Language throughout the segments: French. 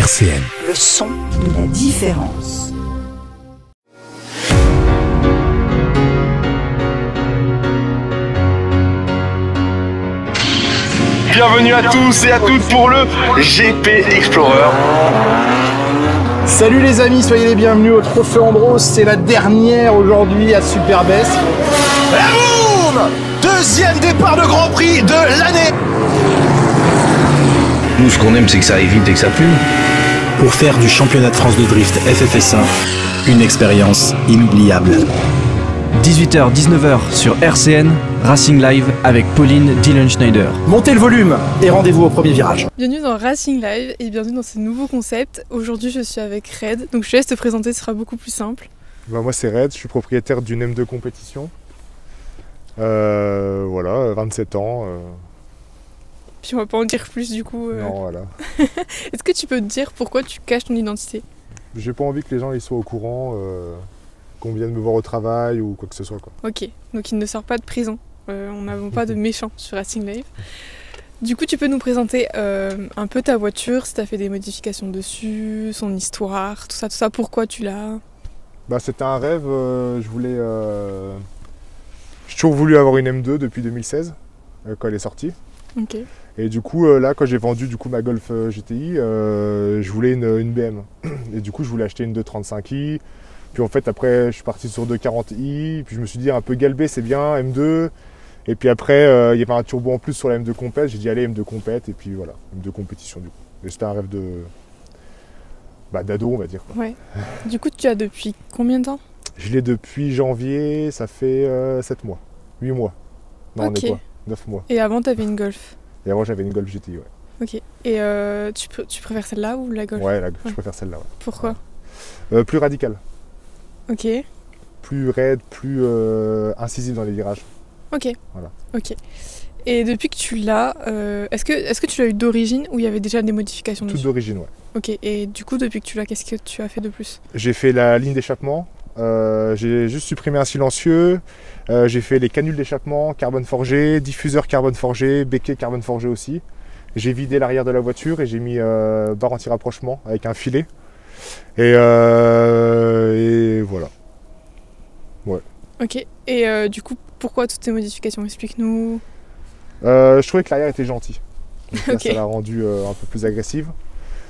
RCN. Le son de la différence. Bienvenue à tous et à toutes pour le GP Explorer. Salut les amis, soyez les bienvenus au Trophée Andros, c'est la dernière aujourd'hui à Superbès. Et boum! Deuxième départ de Grand Prix de l'année. Nous, ce qu'on aime, c'est que ça aille vite et que ça fume. Pour faire du championnat de France de drift FFS1 une expérience inoubliable. 18h-19h sur RCN, Racing Live avec Pauline Dillon-Schneider. Montez le volume et rendez-vous au premier virage. Bienvenue dans Racing Live et bienvenue dans ce nouveau concept. Aujourd'hui je suis avec Red, donc je te laisse te présenter, ce sera beaucoup plus simple. Moi c'est Red, je suis propriétaire d'une M2 compétition. Voilà, 27 ans. Puis on va pas en dire plus du coup. Non, voilà. Est-ce que tu peux te dire pourquoi tu caches ton identité? J'ai pas envie que les gens ils soient au courant qu'on vienne me voir au travail ou quoi que ce soit, quoi. Ok, donc il ne sort pas de prison. On n'a pas de méchants sur Racing Live. Du coup, tu peux nous présenter un peu ta voiture, si tu as fait des modifications dessus, son histoire, tout ça, pourquoi tu l'as? C'était un rêve, j'ai toujours voulu avoir une M2 depuis 2016, quand elle est sortie. Ok. Et du coup, là, quand j'ai vendu ma Golf GTI, je voulais une BM. Et du coup, je voulais acheter une 235i. Puis en fait, après, je suis parti sur 240i. Puis je me suis dit, un peu galbé, c'est bien, M2. Et puis après, il y avait un turbo en plus sur la M2 compète. J'ai dit, allez, M2 compète. Et puis voilà, M2 compétition du coup. Et c'était un rêve d'ado, on va dire, quoi. Ouais. Du coup, tu as depuis combien de temps? Je l'ai depuis janvier, ça fait 7 mois. 8 mois. Non, ok. On est quoi 9 mois. Et avant, tu avais une Golf? Et avant, j'avais une Golf GTI, ouais. Ok. Et tu préfères celle-là ou la Golf? Ouais, je préfère celle-là, ouais. Pourquoi? Plus radicale. Ok. Plus raide, plus incisive dans les virages. Ok. Voilà. Ok. Et depuis que tu l'as, est-ce que tu l'as eu d'origine ou il y avait déjà des modifications dessus? Toute d'origine, ouais. Ok. Et du coup, depuis que tu l'as, qu'est-ce que tu as fait de plus? J'ai fait la ligne d'échappement. J'ai juste supprimé un silencieux. J'ai fait les canules d'échappement carbone forgé, diffuseur carbone forgé, béquet carbone forgé aussi. J'ai vidé l'arrière de la voiture et j'ai mis barre anti-rapprochement avec un filet. Et voilà. Ouais. Ok. Et du coup, pourquoi toutes ces modifications? Explique-nous. Je trouvais que l'arrière était gentil. Donc là, Ok. ça l'a rendu un peu plus agressive.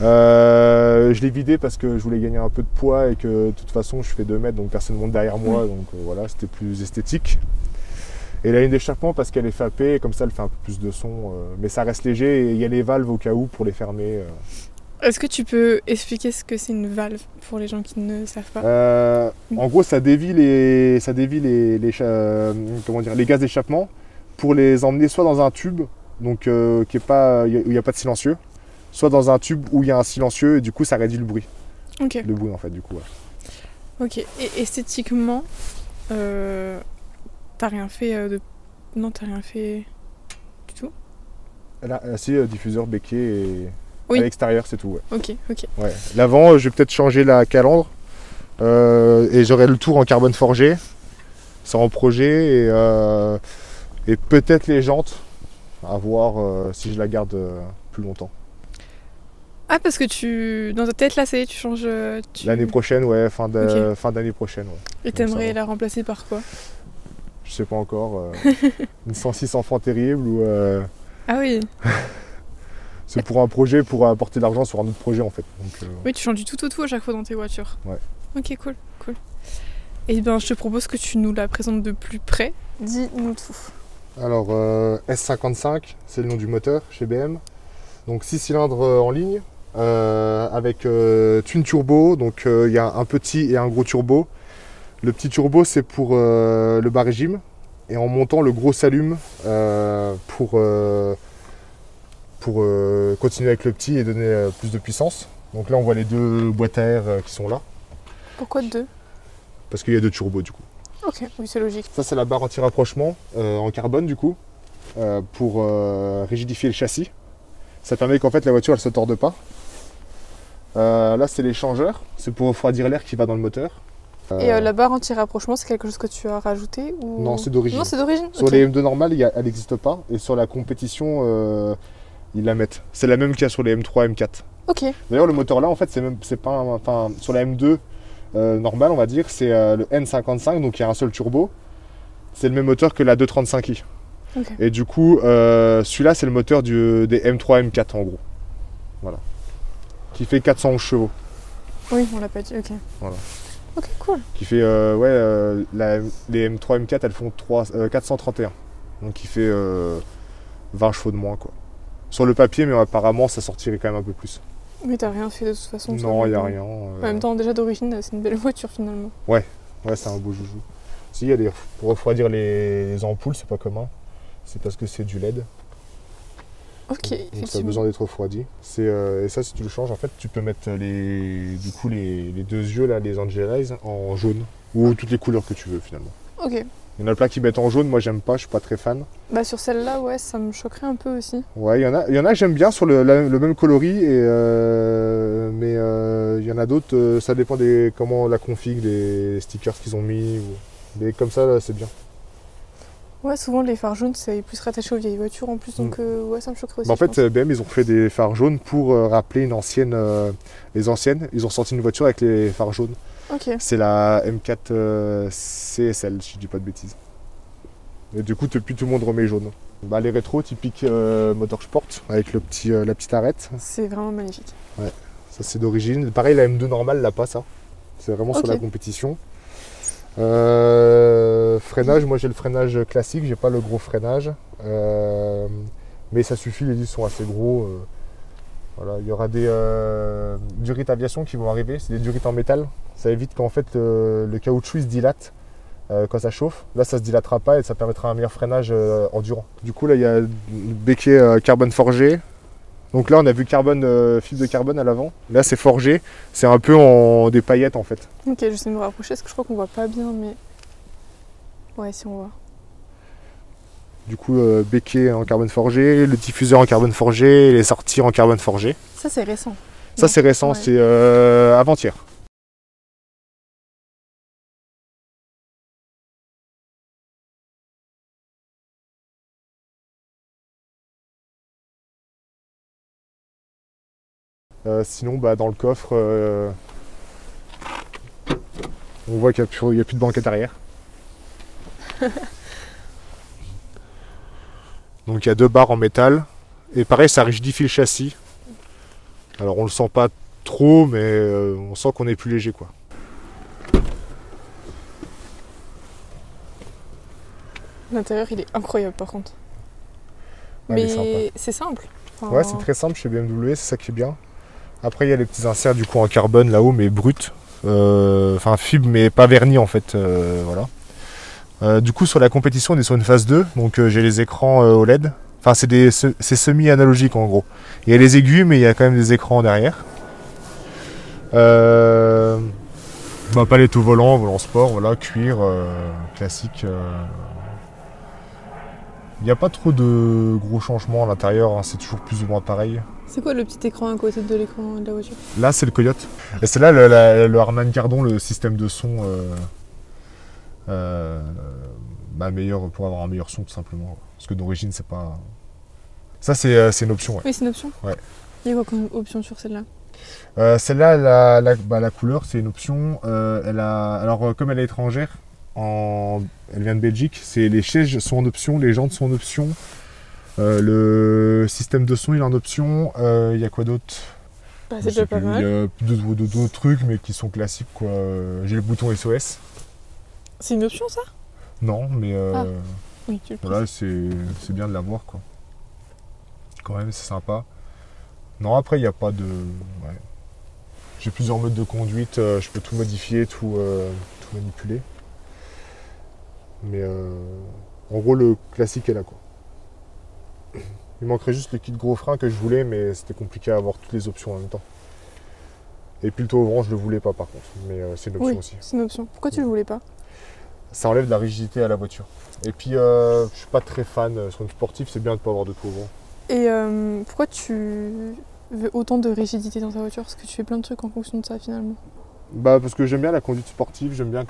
Je l'ai vidé parce que je voulais gagner un peu de poids et que de toute façon je fais 2 mètres donc personne ne monte derrière moi, donc voilà, c'était plus esthétique. Et la ligne d'échappement parce qu'elle est fapée, comme ça elle fait un peu plus de son, mais ça reste léger et il y a les valves au cas où pour les fermer. Est-ce que tu peux expliquer ce que c'est une valve pour les gens qui ne savent pas? En gros ça dévie les gaz d'échappement pour les emmener soit dans un tube donc où il n'y a pas de silencieux, soit dans un tube où il y a un silencieux et du coup ça réduit le bruit. Ok. Le bruit en fait du coup. Ouais. Ok. Et esthétiquement, t'as rien fait de... Non, t'as rien fait du tout? Là, si, diffuseur, béquet et Oui. à l'extérieur c'est tout. Ouais. Ok, ok. Ouais. L'avant je vais peut-être changer la calandre et j'aurai le tour en carbone forgé. C'est en projet et peut-être les jantes à voir si je la garde plus longtemps. Ah, parce que dans ta tête là, ça y est, tu changes... L'année prochaine, ouais, fin Ok. d'année prochaine. Ouais. Et t'aimerais la remplacer par quoi? Je sais pas encore. Une 106 enfants terrible ou Ah oui. c'est pour un projet pour apporter de l'argent sur un autre projet en fait. Donc, Oui, tu changes du tout au tout à chaque fois dans tes voitures. Ouais. Ok, cool, cool. Et ben, je te propose que tu nous la présentes de plus près. Dis-nous tout. Alors S55, c'est le nom du moteur chez BM. Donc 6 cylindres en ligne avec twin turbo. Donc il y a un petit et un gros turbo. Le petit turbo c'est pour le bas régime. Et en montant le gros s'allume pour continuer avec le petit et donner plus de puissance. Donc là on voit les 2 boîtes à air qui sont là. Pourquoi 2? Parce qu'il y a 2 turbos du coup. Ok, oui, c'est logique. Ça c'est la barre anti-rapprochement en carbone du coup pour rigidifier le châssis. Ça permet qu'en fait la voiture elle se torde pas. Là c'est les changeurs, c'est pour refroidir l'air qui va dans le moteur. Et la barre anti-rapprochement, c'est quelque chose que tu as rajouté ou... Non, c'est d'origine. Non, c'est d'origine. Sur Ok. les M2 normales, elle n'existe pas. Et sur la compétition, ils la mettent. C'est la même qu'il y a sur les M3, M4. Ok. D'ailleurs, le moteur là, en fait, c'est pas enfin, sur la M2 normale, on va dire, c'est le N55, donc il y a un seul turbo. C'est le même moteur que la 235i. Ok. Et du coup, celui-là, c'est le moteur des M3, M4 en gros. Voilà. Qui fait 411 chevaux. Oui, on l'a pas dit, ok. Voilà. Ok, cool. Qui fait, les M3, M4, elles font 431. Donc il fait 20 chevaux de moins, quoi. Sur le papier, mais apparemment, ça sortirait quand même un peu plus. Mais t'as rien fait de toute façon. Non, il n'y a rien. En même temps, déjà d'origine, c'est une belle voiture finalement. Ouais, c'est un beau joujou. Si, il y a pour refroidir les ampoules, c'est pas commun. C'est parce que c'est du LED. Ok, Donc ça a effectivement. besoin d'être refroidi. Et ça, si tu le changes, en fait, tu peux mettre les deux yeux, là, les Angel Eyes, en jaune. Ou toutes les couleurs que tu veux, finalement. Ok. Il y en a plein qui mettent en jaune, moi j'aime pas, je suis pas très fan. Bah sur celle-là, ouais, ça me choquerait un peu aussi. Ouais, il y en a j'aime bien sur le même coloris, mais il y en a d'autres, ça dépend comment la config, des stickers qu'ils ont mis. Mais comme ça, là, c'est bien. Ouais, souvent les phares jaunes, c'est plus rattaché aux vieilles voitures en plus, donc ouais, ça me choquerait aussi. Bah, en fait, BM, ils ont fait des phares jaunes pour rappeler les anciennes. Ils ont sorti une voiture avec les phares jaunes. Ok. C'est la M4 CSL, si je dis pas de bêtises. Et du coup, depuis, tout le monde remet jaune. Bah, les rétros, typiques Motorsport, avec la petite arête. C'est vraiment magnifique. Ouais, ça c'est d'origine. Pareil, la M2 normale n'a pas ça. C'est vraiment sur Ok. la compétition. Freinage, moi j'ai le freinage classique, j'ai pas le gros freinage. Mais ça suffit, les disques sont assez gros. Voilà, il y aura des durites aviation qui vont arriver, c'est des durites en métal. Ça évite qu'en fait le caoutchouc il se dilate quand ça chauffe. Là ça se dilatera pas et ça permettra un meilleur freinage endurant. Du coup là il y a une béquet carbone forgé. Donc là on a vu fibre de carbone à l'avant. Là c'est forgé, c'est un peu en des paillettes en fait. Ok, j'essaie de me rapprocher parce que je crois qu'on voit pas bien, mais... Ouais, si on voit. Du coup béquet en carbone forgé, le diffuseur en carbone forgé, les sorties en carbone forgé. Ça, c'est récent. Ça c'est récent, Ouais. c'est avant-hier. Sinon, bah, dans le coffre, on voit qu'il n'y a plus de banquette arrière. Donc il y a deux barres en métal. Et pareil, ça rigidifie le châssis. Alors on le sent pas trop, mais on sent qu'on est plus léger, quoi. L'intérieur, il est incroyable par contre. Ouais, il est sympa. Mais c'est simple. Enfin, Ouais, c'est très simple chez BMW, c'est ça qui est bien. Après, il y a les petits inserts du coup en carbone là-haut, mais brut. Enfin, fibre, mais pas verni en fait. Voilà. Du coup, sur la compétition, on est sur une phase 2. Donc, j'ai les écrans OLED. Enfin, c'est semi-analogique en gros. Il y a les aiguilles, mais il y a quand même des écrans derrière. Bah, palette au volant sport, voilà, cuir, classique. Il n'y a pas trop de gros changements à l'intérieur, hein, c'est toujours plus ou moins pareil. C'est quoi le petit écran à côté de l'écran de la voiture? Là, c'est le Coyote. Et c'est là le Harman Kardon, le système de son meilleur pour avoir un meilleur son, tout simplement. Parce que d'origine, c'est pas. Ça, c'est une option. Ouais. Oui, c'est une option. Ouais. Il y a quoi comme option sur celle-là? Celle-là, la couleur, c'est une option. Alors, comme elle est étrangère, elle vient de Belgique, les sièges sont en option, les jantes sont en option. Le système de son il est en option. Il y a quoi d'autre? Bah, c'est déjà pas mal. Il y a d'autres trucs mais qui sont classiques quoi. J'ai le bouton SOS. C'est une option ça? Non mais Oui, tu le voilà, c'est bien de l'avoir quoi. Quand même c'est sympa. Non après il n'y a pas de. Ouais. J'ai plusieurs modes de conduite, je peux tout modifier, tout manipuler. Mais en gros le classique est là quoi. Il manquerait juste le kit gros frein que je voulais, mais c'était compliqué à avoir toutes les options en même temps. Et puis le taux ouvrant, je le voulais pas par contre, mais c'est une option Oui, aussi. c'est une option. Pourquoi tu le voulais pas? Ça enlève de la rigidité à la voiture. Et puis je suis pas très fan, sur une sportive c'est bien de pas avoir de taux ouvrant. Et pourquoi tu veux autant de rigidité dans ta voiture? Parce que tu fais plein de trucs en fonction de ça finalement. Bah parce que j'aime bien la conduite sportive, j'ai envie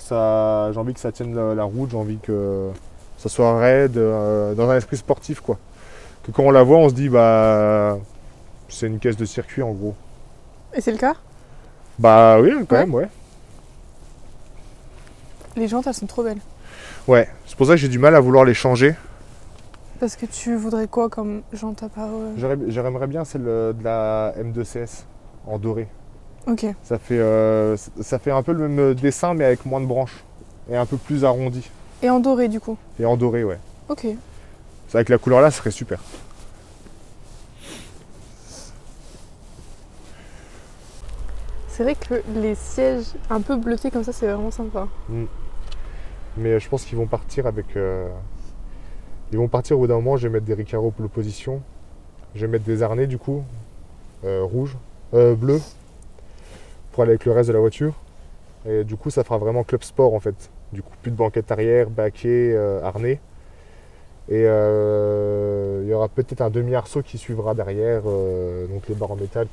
que ça tienne la route, j'ai envie que ça soit raide, dans un esprit sportif quoi. Que quand on la voit on se dit bah c'est une caisse de circuit en gros. Et c'est le cas? Bah oui, quand Ouais. même, ouais. Les jantes, elles sont trop belles. Ouais, c'est pour ça que j'ai du mal à vouloir les changer. Parce que tu voudrais quoi comme jante à part... J'aimerais bien celle de la M2CS en doré. Ok. Ça fait un peu le même dessin mais avec moins de branches et un peu plus arrondi. Et en doré du coup? Et en doré, ouais. Ok. C'est avec la couleur là, ça serait super. C'est vrai que les sièges un peu bleutés comme ça, c'est vraiment sympa. Mais je pense qu'ils vont partir avec... Ils vont partir au bout d'un moment, je vais mettre des Recaro pour l'opposition. Je vais mettre des harnais du coup, rouges, bleus, pour aller avec le reste de la voiture. Et du coup ça fera vraiment club sport en fait. Du coup plus de banquette arrière, baquet, harnais. Et il y aura peut-être un demi-arceau qui suivra derrière, donc les barres en métal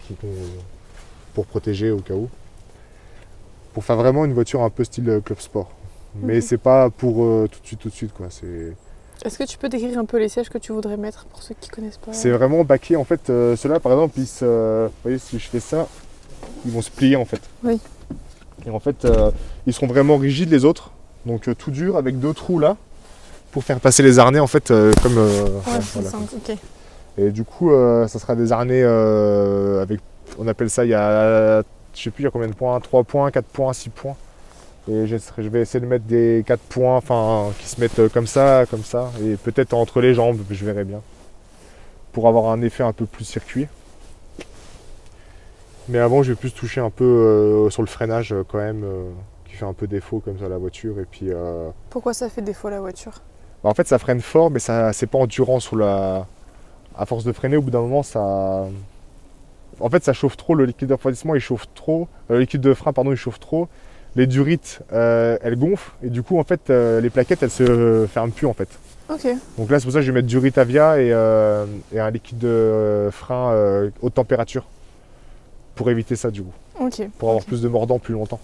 pour protéger au cas où. Pour faire vraiment une voiture un peu style club sport. Mais c'est pas pour tout de suite quoi. Est-ce que tu peux décrire un peu les sièges que tu voudrais mettre pour ceux qui connaissent pas? C'est vraiment baquet en fait. Ceux-là par exemple, vous voyez si je fais ça, ils vont se plier en fait. Oui. Et en fait, ils seront vraiment rigides les autres. Donc tout dur avec 2 trous là pour faire passer les harnais en fait comme. Ouais, c'est voilà. ça, ok. Et du coup, ça sera des harnais avec, on appelle ça, il y a, je sais plus, il y a combien de points, 3 points, 4 points, 6 points. Et je vais essayer de mettre des 4 points, enfin, qui se mettent comme ça, et peut-être entre les jambes, je verrai bien. Pour avoir un effet un peu plus circuit. Mais avant, je vais plus toucher un peu sur le freinage quand même, qui fait un peu défaut comme ça à la voiture. Et puis, Pourquoi ça fait défaut la voiture? en fait, ça freine fort, mais ça, c'est pas endurant sur la. À force de freiner, au bout d'un moment, ça. En fait, ça chauffe trop. Le liquide de refroidissement, il chauffe trop. Le liquide de frein, pardon, il chauffe trop. Les durites, elles gonflent. Et du coup, en fait, les plaquettes, elles se ferment plus, en fait. Ok. Donc là, c'est pour ça que je vais mettre durite Avia et un liquide de frein haute température. Pour éviter ça, du coup. Ok. Pour avoir plus de mordant plus longtemps.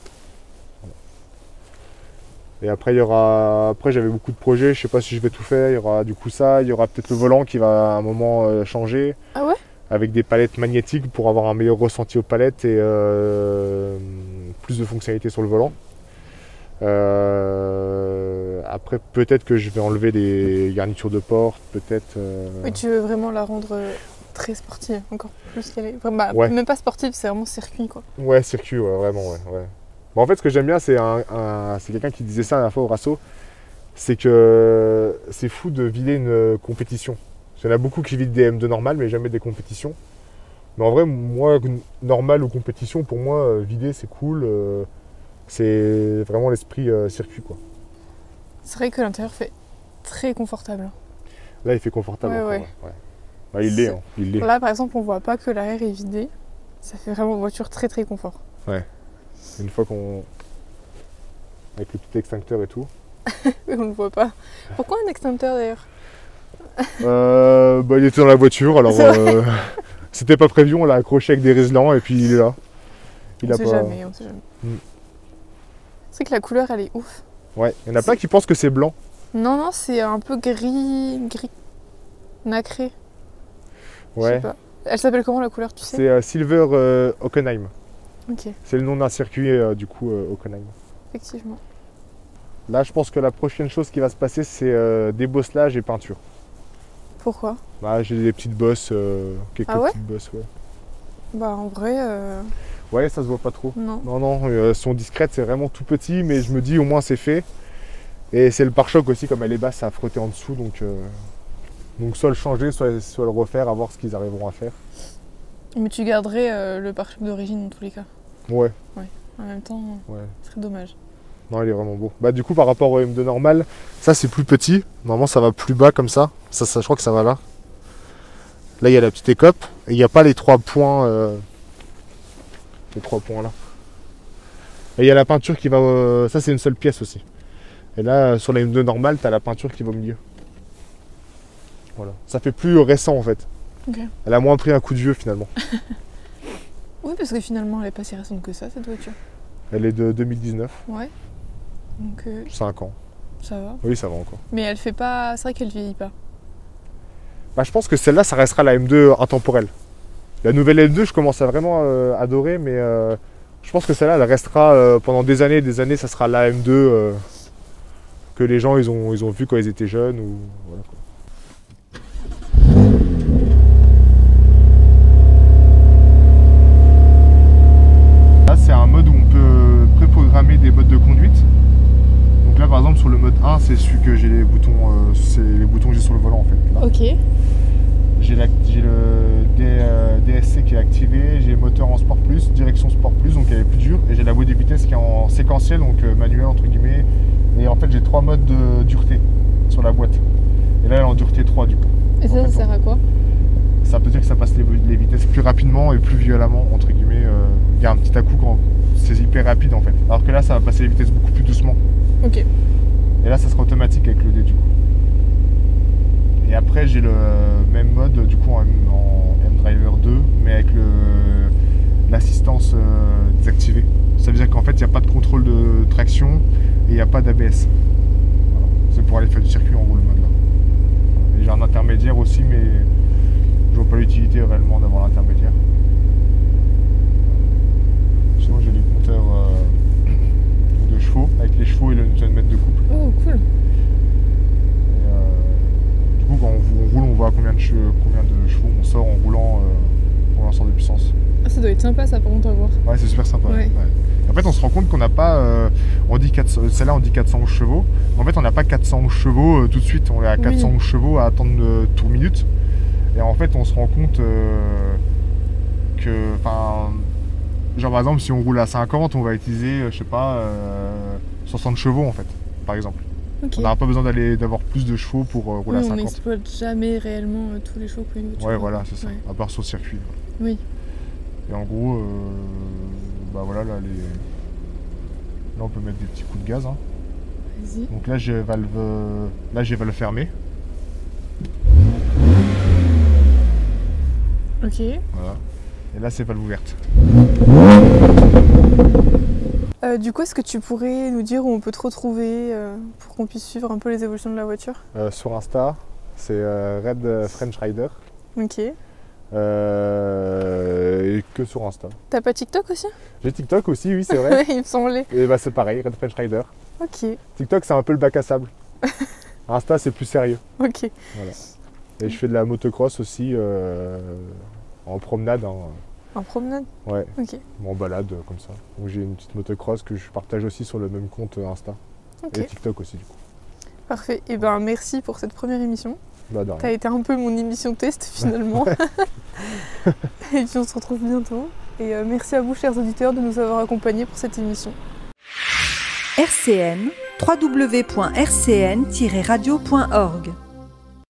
Et après, il y aura. Après, j'avais beaucoup de projets, je sais pas si je vais tout faire. Il y aura du coup ça, il y aura peut-être le volant qui va à un moment changer. Ah ouais? Avec des palettes magnétiques pour avoir un meilleur ressenti aux palettes et plus de fonctionnalités sur le volant. Après, peut-être que je vais enlever des garnitures de porte, peut-être. Oui, tu veux vraiment la rendre très sportive, encore plus qu'elle est. Enfin, bah, Ouais. même pas sportive, c'est vraiment circuit quoi. Ouais, circuit, ouais, vraiment, ouais. Bon, en fait, ce que j'aime bien, c'est c'est quelqu'un qui disait ça la dernière fois au Rasso, c'est que c'est fou de vider une compétition. Il y en a beaucoup qui vident des M2 normales, mais jamais des compétitions. Mais en vrai, moi, normal ou compétition, pour moi, vider, c'est cool. C'est vraiment l'esprit circuit, quoi. C'est vrai que l'intérieur fait très confortable. Là, il fait confortable. Ouais, encore, ouais. ouais. Bah, il l'est, hein, il l'est. Là, par exemple, on voit pas que l'arrière est vidé. Ça fait vraiment une voiture très très confort. Une fois qu'on... Avec le petit extincteur et tout. On ne voit pas. Pourquoi un extincteur d'ailleurs? Bah, il était dans la voiture, alors c'était pas prévu, on l'a accroché avec des résilants et puis il est là. On sait jamais. C'est que la couleur elle est ouf. Ouais, il y en a plein qui pensent que c'est blanc. Non, c'est un peu gris nacré. Je sais Ouais, pas. Elle s'appelle comment la couleur, tu sais? c'est Silver Hockenheim. Ok, C'est le nom d'un circuit du coup Hockenheim. effectivement. Là, je pense que la prochaine chose qui va se passer, c'est débosselage et peinture. Pourquoi? Bah, j'ai des petites bosses, quelques Ah ouais petites bosses, ouais. Bah en vrai, Ouais, ça se voit pas trop. non. Non, elles sont discrètes, c'est vraiment tout petit, mais je me dis au moins c'est fait. Et c'est le pare-choc aussi, comme elle est basse, ça a frotté en dessous, donc soit le changer, soit le refaire, à voir ce qu'ils arriveront à faire. Mais tu garderais le pare-choc d'origine dans tous les cas. Ouais, En même temps, ouais. ce serait dommage. Non, il est vraiment beau. Bah du coup, par rapport au M2 normal, ça c'est plus petit. Normalement, ça va plus bas comme ça. Ça, je crois que ça va là. Là, il y a la petite écope. Et il n'y a pas les 3 points. Les 3 points là. Et il y a la peinture qui va... ça, c'est une seule pièce aussi. Et là, sur la M2 normale, tu as la peinture qui va au milieu. Voilà. Ça fait plus récent en fait. Ok. Elle a moins pris un coup de vieux finalement. Oui, parce que finalement, elle est pas si récente que ça, cette voiture. Elle est de 2019. Ouais. Donc 5 ans. ça va. Oui, ça va encore. Mais elle fait pas. C'est vrai qu'elle vieillit pas. Bah, je pense que celle-là, ça restera la M2 intemporelle. La nouvelle L2, je commence à vraiment adorer, mais je pense que celle-là, elle restera pendant des années, ça sera la M2 que les gens ils ont vu quand ils étaient jeunes. Ou, voilà, quoi. Là, c'est un mode où on peut préprogrammer des modes de conduite. Donc là, par exemple, sur le mode 1, c'est celui que j'ai les boutons, que j'ai sur le volant en fait. Là. Ok. J'ai le DSC qui est activé, j'ai le moteur en Sport Plus, direction Sport Plus, donc elle est plus dure, et j'ai la boîte de vitesse qui est en séquentiel, donc manuel entre guillemets. Et en fait, j'ai 3 modes de dureté sur la boîte. Et là, elle est en dureté 3 du coup. Et ça sert à quoi? Ça peut dire que ça passe les vitesses plus rapidement et plus violemment, entre guillemets. Il y a un petit à-coup quand c'est hyper rapide en fait. Alors que là, ça va passer les vitesses beaucoup plus doucement. Ok. Et là, ça sera automatique avec le D du coup. Et après, j'ai le même mode du coup en M-Driver 2, mais avec l'assistance désactivée. Ça veut dire qu'en fait, il n'y a pas de contrôle de traction et il n'y a pas d'ABS. Voilà. C'est pour aller faire du circuit en roue le mode là. Et j'ai un intermédiaire aussi, mais je vois pas l'utilité réellement d'avoir l'intermédiaire. Sinon, j'ai des compteurs de chevaux, avec les chevaux et le Nm de couple. Oh, cool. Du coup, quand on roule, on voit combien de chevaux on sort en roulant pour l'instant de puissance. Ah, ça doit être sympa ça par contre à voir. Ouais, c'est super sympa. Ouais. Ouais. En fait, on se rend compte qu'on n'a pas. Celle-là, on dit 411 chevaux. En fait, on n'a pas 411 chevaux tout de suite. On est à 411 chevaux à attendre tour minute. Et en fait, on se rend compte que. Genre, par exemple, si on roule à 50, on va utiliser, je sais pas, 60 chevaux en fait, par exemple. Okay. On n'aura pas besoin d'avoir plus de chevaux pour rouler à 50. On n'exploite jamais réellement tous les chevaux qu'une voiture. Ouais, voilà, c'est ça. Ouais. À part sur le circuit. Oui. Et en gros, bah voilà, là, on peut mettre des petits coups de gaz. Hein. Vas-y. Donc là, j'ai valve fermée. Ok. Voilà. Et là, c'est valve ouverte. Du coup, est-ce que tu pourrais nous dire où on peut te retrouver pour qu'on puisse suivre un peu les évolutions de la voiture? Sur Insta, c'est Red French Rider. Ok. Et que sur Insta. T'as pas TikTok aussi? J'ai TikTok aussi, oui, c'est vrai. Ouais, il me semblait. Et bah c'est pareil, Red French Rider. Ok. TikTok, c'est un peu le bac à sable. Insta, c'est plus sérieux. Ok. Voilà. Et je fais de la motocross aussi en promenade. Hein. En promenade? Ouais. Ok. En balade comme ça. Donc j'ai une petite motocross que je partage aussi sur le même compte Insta. Ok. Et TikTok aussi du coup. Parfait. Et ben merci pour cette première émission. Bah, de rien. T'as été un peu mon émission test finalement. Et puis on se retrouve bientôt. Et merci à vous chers auditeurs de nous avoir accompagnés pour cette émission. RCN, www.rcn-radio.org